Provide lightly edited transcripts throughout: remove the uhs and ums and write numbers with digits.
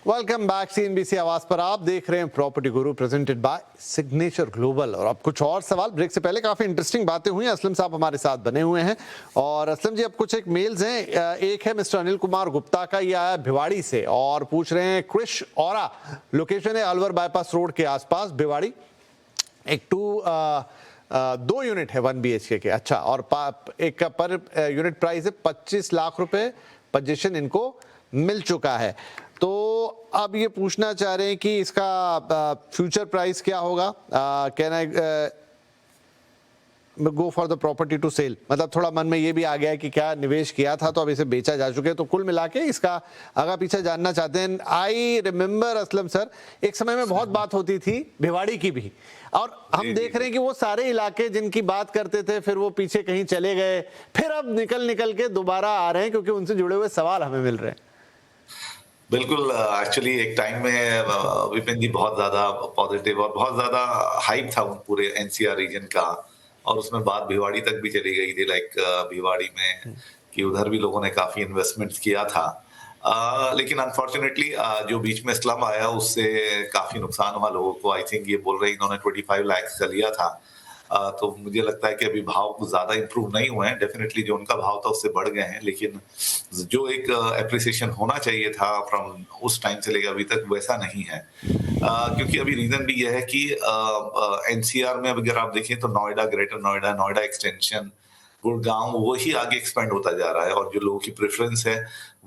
Welcome back CNBC आवाज पर आप देख रहे हैं property Guru presented by signature global. और अब कुछ और सवाल, ब्रेक से पहले काफी इंटरेस्टिंग बातें हुई हैं। असलम साहब हमारे साथ बने हुए हैं और असलम जी अब कुछ एक मेल्स हैं। एक है मिस्टर अनिल कुमार गुप्ता का, ये आया भिवाड़ी से और पूछ रहे हैं क्रिश औरा, लोकेशन है अलवर बाईपास रोड के आसपास भिवाड़ी, एक 2 यूनिट है 1 BHK के। अच्छा, और एक का पर यूनिट प्राइस है 25 लाख रुपए, पोजीशन इनको मिल चुका है। तो अब ये पूछना चाह रहे हैं कि इसका फ्यूचर प्राइस क्या होगा, can I go for the property to sell. मतलब थोड़ा मन में ये भी आ गया है कि क्या निवेश किया था तो अब इसे बेचा जा चुके हैं, तो कुल मिला के इसका आगे पीछे जानना चाहते हैं। आई रिमेम्बर असलम सर, एक समय में बहुत बात होती थी भिवाड़ी की भी, और हम देख रहे हैं कि वो सारे इलाके जिनकी बात करते थे फिर वो पीछे कहीं चले गए, फिर अब निकल के दोबारा आ रहे हैं क्योंकि उनसे जुड़े हुए सवाल हमें मिल रहे हैं। बिल्कुल, एक्चुअली एक टाइम में विपिन जी बहुत ज्यादा पॉजिटिव और बहुत ज्यादा हाइप था उन पूरे एनसीआर रीजन का, और उसमें बात भिवाड़ी तक भी चली गई थी, लाइक भिवाड़ी में कि उधर भी लोगों ने काफी इन्वेस्टमेंट्स किया था। लेकिन अनफॉर्चुनेटली जो बीच में स्लम आया उससे काफी नुकसान हुआ लोगों को। आई थिंक ये बोल रहे हैं इन्होंने 25 लाख का लिया था। तो मुझे लगता है कि अभी भाव कुछ ज्यादा इंप्रूव नहीं हुए हैं। डेफिनेटली जो उनका भाव था उससे बढ़ गए हैं, लेकिन जो एक एप्रिसिएशन होना चाहिए था फ्रॉम उस टाइम से लेकर अभी तक वैसा नहीं है। क्योंकि अभी रीजन भी यह है कि एनसीआर में अगर आप देखें तो नोएडा, ग्रेटर नोएडा, नोएडा एक्सटेंशन, गुड़गांव वही आगे एक्सपेंड होता जा रहा है, और जो लोगों की प्रेफरेंस है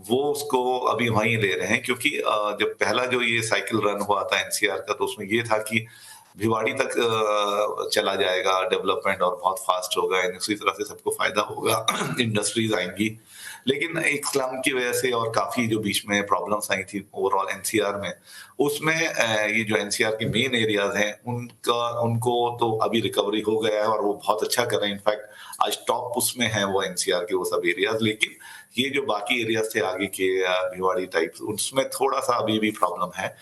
वो उसको अभी वहीं ले रहे हैं। क्योंकि जब पहला जो ये साइकिल रन हुआ था एनसीआर का, तो उसमें ये था कि भिवाड़ी तक चला जाएगा डेवलपमेंट और बहुत फास्ट होगा, उसी तरह से सबको फायदा होगा, इंडस्ट्रीज आएंगी। लेकिन एक स्लम की वजह से और काफी जो बीच में प्रॉब्लम्स आई थी ओवरऑल एनसीआर में, उसमें ये जो एनसीआर के मेन एरियाज हैं उनको तो अभी रिकवरी हो गया है और वो बहुत अच्छा कर रहे हैं। इनफैक्ट आज टॉप उसमें है वो एनसीआर के वो सब एरियाज। लेकिन ये जो बाकी एरियाज थे आगे के भिवाड़ी टाइप, उसमें थोड़ा सा अभी भी प्रॉब्लम है।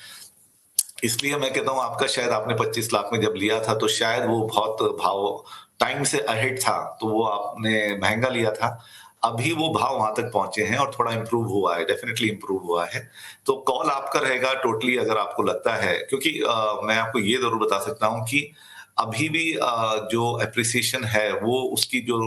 इसलिए मैं कहता हूँ आपका शायद आपने 25 लाख में जब लिया था तो शायद वो बहुत भाव टाइम से अहेड था, तो वो आपने महंगा लिया था। अभी वो भाव वहां तक पहुंचे हैं और थोड़ा इंप्रूव हुआ है, डेफिनेटली इंप्रूव हुआ है। तो कॉल आपका रहेगा टोटली, अगर आपको लगता है। क्योंकि मैं आपको ये जरूर बता सकता हूँ कि अभी भी जो एप्रिसिएशन है वो उसकी जो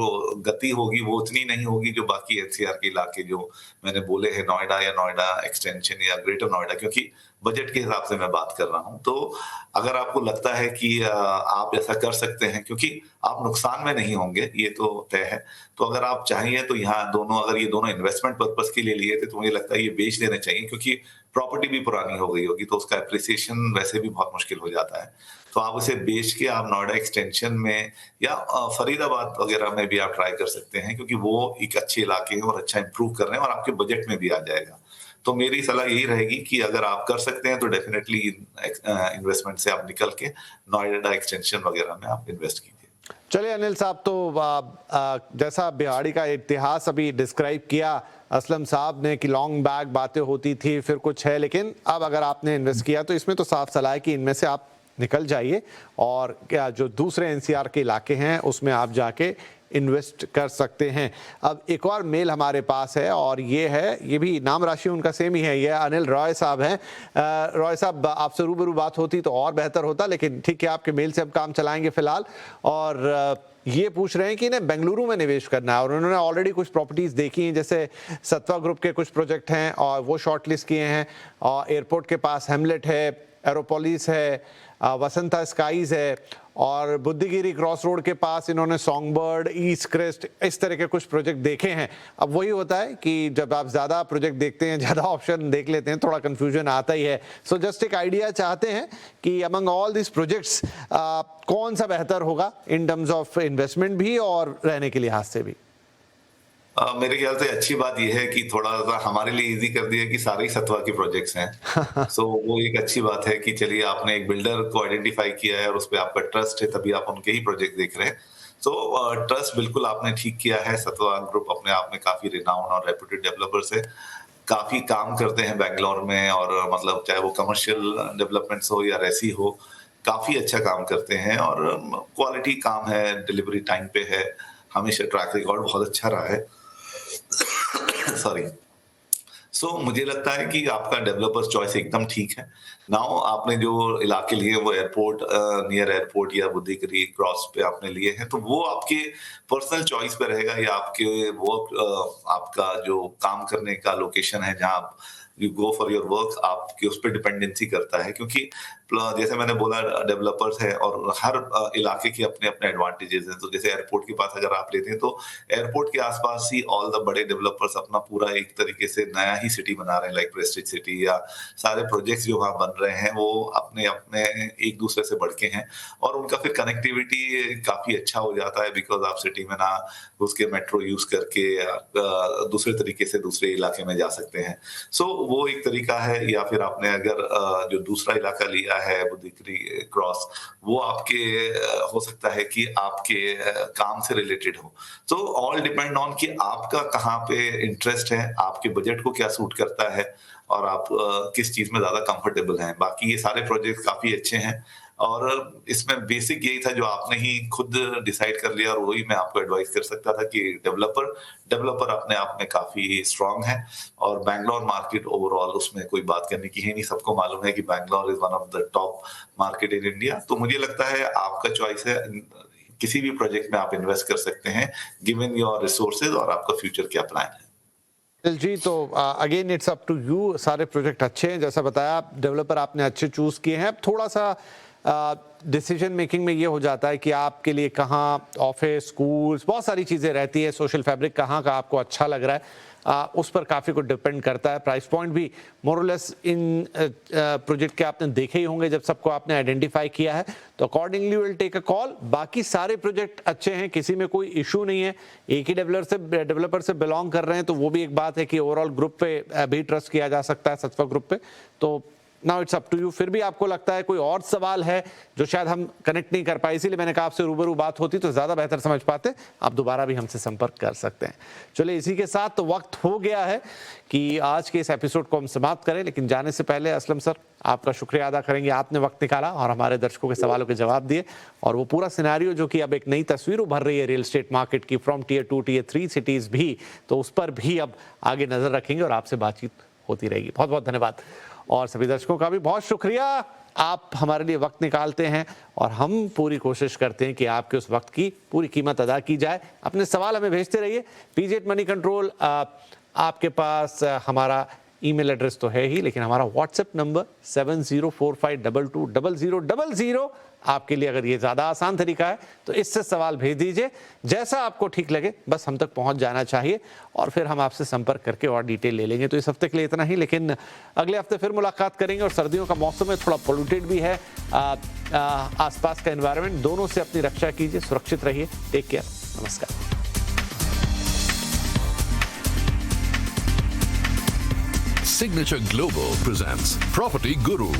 गति होगी वो उतनी नहीं होगी जो बाकी एनसीआर के इलाके जो मैंने बोले हैं, नोएडा या नोएडा एक्सटेंशन या ग्रेटर नोएडा, क्योंकि बजट के हिसाब से मैं बात कर रहा हूं। तो अगर आपको लगता है कि आप ऐसा कर सकते हैं, क्योंकि आप नुकसान में नहीं होंगे ये तो तय है, तो अगर आप चाहिए तो यहाँ दोनों, अगर ये दोनों इन्वेस्टमेंट पर्पस के लिए लिए थे तो मुझे लगता है ये बेच देने चाहिए, क्योंकि प्रॉपर्टी भी पुरानी हो गई होगी तो उसका एप्रिसिएशन वैसे भी बहुत मुश्किल हो जाता है। तो आप उसे बेच के आप नोएडा एक्सटेंशन में या फरीदाबाद वगैरह में भी आप ट्राई कर सकते हैं, क्योंकि वो एक अच्छे इलाके हैं और अच्छा इंप्रूव कर रहे हैं और आपके बजट में भी आ जाएगा। तो मेरी सलाह यही रहेगी कि अगर आप कर सकते हैं तो डेफिनेटली इन्वेस्टमेंट से आप निकल के नोएडा एक्सटेंशन वगैरह में आप इन्वेस्ट कीजिए। चलिए अनिल साहब, तो जैसा बिहाड़ी का इतिहास अभी डिस्क्राइब किया असलम साहब ने कि लॉन्ग बैक बातें होती थी, फिर कुछ है, लेकिन अब अगर आपने इन्वेस्ट किया तो इसमें तो साफ सलाह है कि इनमें से आप निकल जाइए और क्या जो दूसरे एनसीआर के इलाके हैं उसमें आप जाके इन्वेस्ट कर सकते हैं। अब एक और मेल हमारे पास है और ये है, ये भी नाम राशि उनका सेम ही है, ये अनिल रॉय साहब हैं। रॉय साहब, आपसे रूबरू बात होती तो और बेहतर होता, लेकिन ठीक है आपके मेल से अब काम चलाएंगे फिलहाल। और ये पूछ रहे हैं कि इन्हें बेंगलुरु में निवेश करना है और उन्होंने ऑलरेडी कुछ प्रॉपर्टीज देखी हैं, जैसे सत्वा ग्रुप के कुछ प्रोजेक्ट हैं और वो शॉर्टलिस्ट किए हैं, और एयरपोर्ट के पास हेमलेट है, एरोपोलिस है, वसंता स्काईज है, और बुद्धिगिरी क्रॉस रोड के पास इन्होंने सॉन्गबर्ड, ईस्ट क्रेस्ट, इस तरह के कुछ प्रोजेक्ट देखे हैं। अब वही होता है कि जब आप ज़्यादा प्रोजेक्ट देखते हैं, ज़्यादा ऑप्शन देख लेते हैं, थोड़ा कंफ्यूजन आता ही है। सो जस्ट एक आइडिया चाहते हैं कि अमंग ऑल दिस प्रोजेक्ट्स कौन सा बेहतर होगा इन टर्म्स ऑफ इन्वेस्टमेंट भी और रहने के लिहाज से भी। मेरे ख्याल से अच्छी बात यह है कि थोड़ा सा हमारे लिए इजी कर दिया कि सारे ही सत्वा के प्रोजेक्ट्स हैं। सो वो एक अच्छी बात है कि चलिए आपने एक बिल्डर को आइडेंटिफाई किया है और उस पर आपका ट्रस्ट है, तभी आप उनके ही प्रोजेक्ट देख रहे हैं। सो ट्रस्ट बिल्कुल आपने ठीक किया है। सत्वा ग्रुप अपने आप में काफी रिनाउंड और रेप्यूटेड डेवलपर्स है, काफी काम करते हैं बैंगलोर में, और मतलब चाहे वो कमर्शियल डेवलपमेंट्स हो या रेसी हो, काफी अच्छा काम करते हैं और क्वालिटी काम है, डिलीवरी टाइम पे है, हमेशा ट्रैक रिकॉर्ड बहुत अच्छा रहा है। सॉरी। सो मुझे लगता है कि आपका डेवलपर चॉइस एकदम ठीक है। नाउ आपने जो इलाके लिए वो एयरपोर्ट नियर एयरपोर्ट या बुद्धिगिरी क्रॉस पे आपने लिए हैं, तो वो आपके पर्सनल चॉइस पे रहेगा या आपके वर्क आपका जो काम करने का लोकेशन है जहाँ आप you go for your work आपके उस पर डिपेंडेंसी करता है, क्योंकि जैसे मैंने बोला डेवलपर्स है और हर इलाके के अपने अपने एडवांटेजेस हैं। तो जैसे एयरपोर्ट के पास अगर आप लेते हैं तो एयरपोर्ट के आसपास ही ऑल द बड़े डेवलपर्स अपना पूरा एक तरीके से नया ही सिटी बना रहे हैं, लाइक प्रेस्टीज सिटी या सारे प्रोजेक्ट्स जो वहाँ बन रहे हैं वो अपने अपने एक दूसरे से बढ़ के हैं और उनका फिर कनेक्टिविटी काफी अच्छा हो जाता है, बिकॉज आप सिटी में ना उसके मेट्रो यूज करके दूसरे तरीके से दूसरे इलाके में जा सकते हैं। सो वो एक तरीका है। या फिर आपने अगर जो दूसरा इलाका लिया है बुद्धिगिरी क्रॉस, वो आपके हो सकता है कि आपके काम से रिलेटेड हो। तो ऑल डिपेंड ऑन कि आपका कहाँ पे इंटरेस्ट है, आपके बजट को क्या सूट करता है और आप किस चीज में ज्यादा कंफर्टेबल हैं। बाकी ये सारे प्रोजेक्ट काफी अच्छे हैं और इसमें बेसिक यही था जो आपने ही खुद डिसाइड कर लिया और वही मैं आपको एडवाइस कर सकता था कि डेवलपर अपने आप में काफी स्ट्रांग है और बैंगलोर मार्केट ओवरऑल उसमें कोई बात करने की है नहीं। सबको मालूम है कि Bangalore is one of the top market in India. तो मुझे लगता है आपका चॉइस है, किसी भी प्रोजेक्ट में आप इन्वेस्ट कर सकते हैं गिवन योर रिसोर्सेज और आपका फ्यूचर क्या प्लान है। जी, तो again it's up to you. सारे प्रोजेक्ट अच्छे हैं, जैसा बताया डेवलपर आपने अच्छे चूज किए हैं। थोड़ा सा डिसीजन मेकिंग में ये हो जाता है कि आपके लिए कहाँ ऑफिस स्कूल्स बहुत सारी चीज़ें रहती है, सोशल फैब्रिक कहाँ का आपको अच्छा लग रहा है उस पर काफ़ी कुछ डिपेंड करता है। प्राइस पॉइंट भी मोर और लेस इन प्रोजेक्ट के आपने देखे ही होंगे जब सबको आपने आइडेंटिफाई किया है, तो accordingly will take a call. बाकी सारे प्रोजेक्ट अच्छे हैं, किसी में कोई इशू नहीं है। एक ही डेवलपर से बिलोंग कर रहे हैं तो वो भी एक बात है कि ओवरऑल ग्रुप पे भी ट्रस्ट किया जा सकता है, सत्वा ग्रुप पे। तो now it's up to you. फिर भी आपको लगता है कोई और सवाल है जो शायद हम कनेक्ट नहीं कर पाए, इसीलिए मैंने कहा आपसे रूबरू बात होती तो ज़्यादा बेहतर समझ पाते, आप दोबारा भी हमसे संपर्क कर सकते हैं। चलिए, इसी के साथ तो वक्त हो गया है कि आज के इस एपिसोड को हम समाप्त करें, लेकिन जाने से पहले असलम सर आपका शुक्रिया अदा करेंगे। आपने वक्त निकाला और हमारे दर्शकों के सवालों के जवाब दिए और वो पूरा सिनेरियो जो कि अब एक नई तस्वीर उभर रही है रियल एस्टेट मार्केट की फ्रॉम टियर 2 टियर 3 सिटीज़ भी, तो उस पर भी अब आगे नज़र रखेंगे और आपसे बातचीत होती रहेगी। बहुत बहुत धन्यवाद और सभी दर्शकों का भी बहुत शुक्रिया। आप हमारे लिए वक्त निकालते हैं और हम पूरी कोशिश करते हैं कि आपके उस वक्त की पूरी कीमत अदा की जाए। अपने सवाल हमें भेजते रहिए। पीजेट मनी कंट्रोल आपके पास हमारा ईमेल एड्रेस तो है ही, लेकिन हमारा व्हाट्सएप नंबर 7045220000 आपके लिए अगर ये ज़्यादा आसान तरीका है तो इससे सवाल भेज दीजिए। जैसा आपको ठीक लगे बस हम तक पहुंच जाना चाहिए और फिर हम आपसे संपर्क करके और डिटेल ले लेंगे। तो इस हफ्ते के लिए इतना ही, लेकिन अगले हफ्ते फिर मुलाकात करेंगे। और सर्दियों का मौसम है, थोड़ा पोल्यूटेड भी है आसपास का एनवायरनमेंट, दोनों से अपनी रक्षा कीजिए, सुरक्षित रहिए। टेक केयर, नमस्कार। Signature Global presents Property Guru